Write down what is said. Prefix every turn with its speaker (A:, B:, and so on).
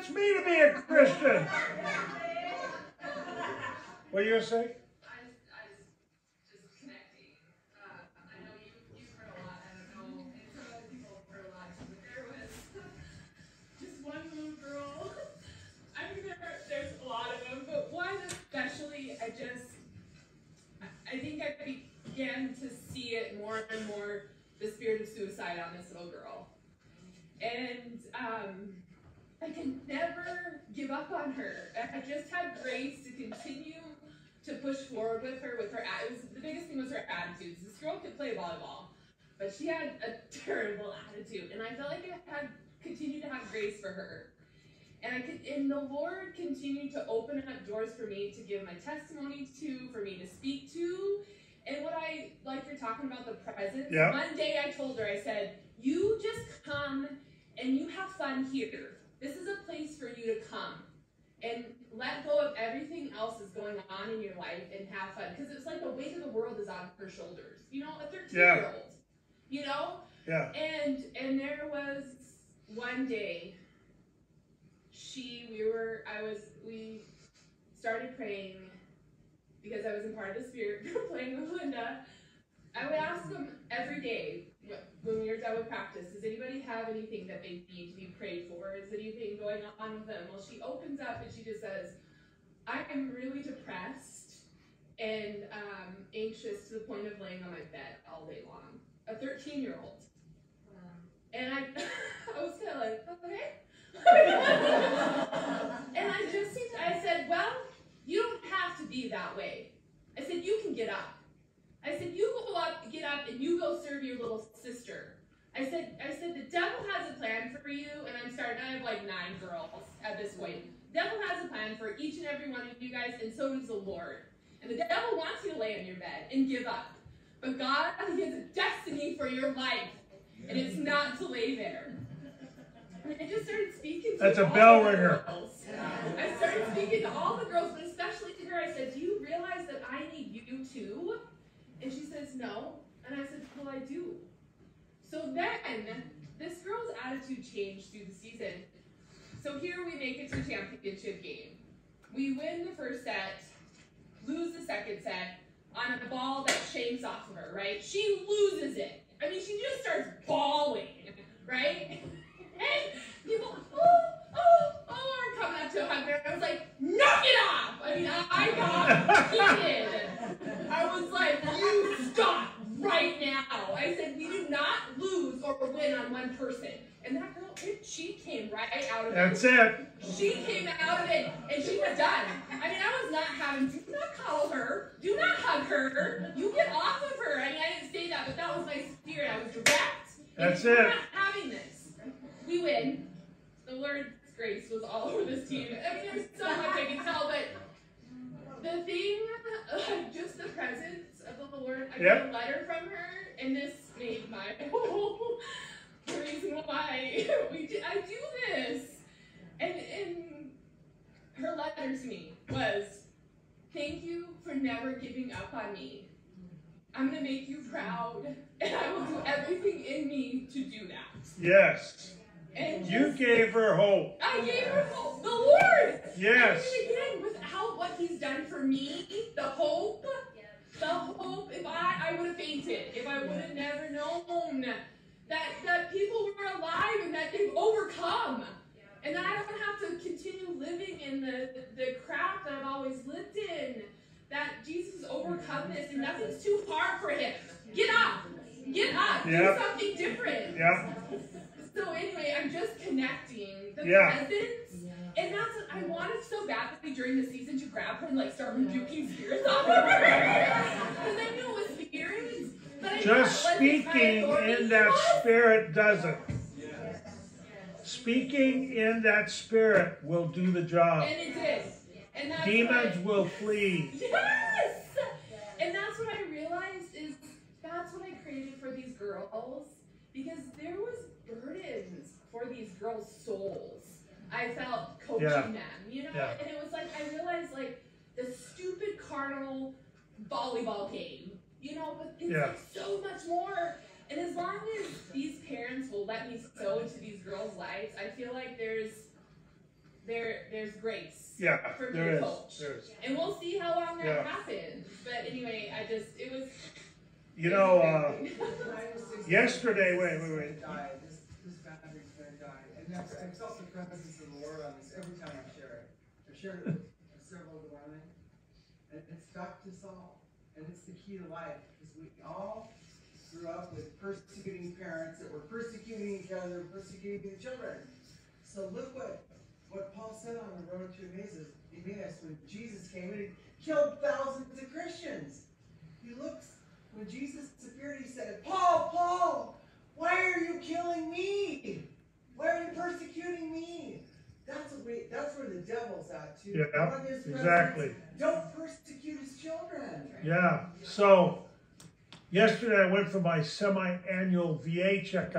A: wants me to be a Christian. What are you going to say?
B: I think I began to see it more and more, the spirit of suicide on this little girl. And I could never give up on her. I just had grace to continue to push forward with her. The biggest thing was her attitudes. This girl could play volleyball, but she had a terrible attitude. And I felt like I had continued to have grace for her. And the Lord continued to open up doors for me to give my testimony to, for me to speak to. And what like you're talking about the presence. Yep. One day I told her, I said, you just come and you have fun here. This is a place for you to come and let go of everything else that's going on in your life and have fun. Because it's like the weight of the world is on her shoulders. You know, a 13-year-old. You know? Yeah. And there was one day we started praying because I was in part of the Spirit playing with Linda. I would ask them every day when we were done with practice, does anybody have anything that they need to be prayed for? Is anything going on with them? Well, she opens up and she just says, I am really depressed and anxious to the point of laying on my bed all day long. A 13-year-old. And I was kind of like, okay. And I said, well, you don't have to be that way. I said, you can get up. I said, you get up and you go serve your little sister. I said, the devil has a plan for you, and I have like 9 girls at this point. The devil has a plan for each and every one of you guys, and so does the Lord. And the devil wants you to lay on your bed and give up. But God has a destiny for your life, and it's not to lay there. I just started speaking to all the girls. I started speaking to all the girls, but especially to her. I said, do you realize that I need you too? And she says, no. And I said, well, I do. So then, this girl's attitude changed through the season. So here we make it to a championship game. We win the first set, lose the second set, on a ball that shanks off of her, right? She loses it. I mean, she just starts bawling, right? And people, are coming up to her. I was like, knock it off! I mean, I got heated. I was like, you stop right now. I said, we do not lose or win on one person. And that girl, she came right out of it.
A: That's it.
B: She came out of it, and she was done. I mean, I was not having, do not cuddle her. Do not hug her. You get off of her. I mean, I didn't say that, but that was my spirit. I was direct.
A: That's
B: it.
A: We're
B: not having this. We win. The Lord's grace was all over this team. I mean, there's so much I can tell, but the thing, just the presence of the Lord, I got a letter from her, and this made my whole reason why I do this. And her letter to me was, thank you for never giving up on me. I'm going to make you proud, and I will do everything in me to do that.
A: Yes.
B: And
A: you gave her hope.
B: I gave her hope. The Lord.
A: Yes.
B: And again, without what He's done for me, the hope, if I would have fainted, if I would have never known that people were alive and that they've overcome. And that I don't have to continue living in the crap that I've always lived in. That Jesus has overcome this and nothing's too hard for Him. Get up. Get up. Do something different.
A: Yeah.
B: So anyway, I'm just connecting the presence. And that's what I wanted so badly during the season to grab her and like start rebuking spirits off of her. Because I knew it was spirits. But
A: just speaking in that spirit doesn't. Speaking in that spirit will do the job.
B: And it did. And that's
A: demons will flee.
B: Yes! And that's what I realized is that's what I created for these girls. Because there was burdens for these girls' souls. I felt coaching them, you know? And it was like, I realized like the stupid carnal volleyball game, you know, but it's like so much more. And as long as these parents will let me sow into these girls' lives, I feel like there's there's grace.
A: Yeah,
B: For
A: there
B: the
A: is.
B: coach.
A: There is.
B: And we'll see how long that
A: Yeah.
B: happens. But anyway, it was.
A: You know, yesterday, wait.
C: This boundary's gonna die. And I felt the presence of the Lord on this every time I share it. I've shared it with several of the women. And it's got us all. And it's the key to life. Because we all grew up with persecuting parents that were persecuting each other, persecuting the children. So look what Paul said on the road to Emmaus when Jesus came and he killed thousands of Christians. He looks, when Jesus appeared, he said, Paul, Paul, why are you killing me? Why are you persecuting me? That's where the devil's at too.
A: Yeah, exactly.
C: Don't persecute his children.
A: Yeah. So yesterday I went for my semi-annual VA checkup.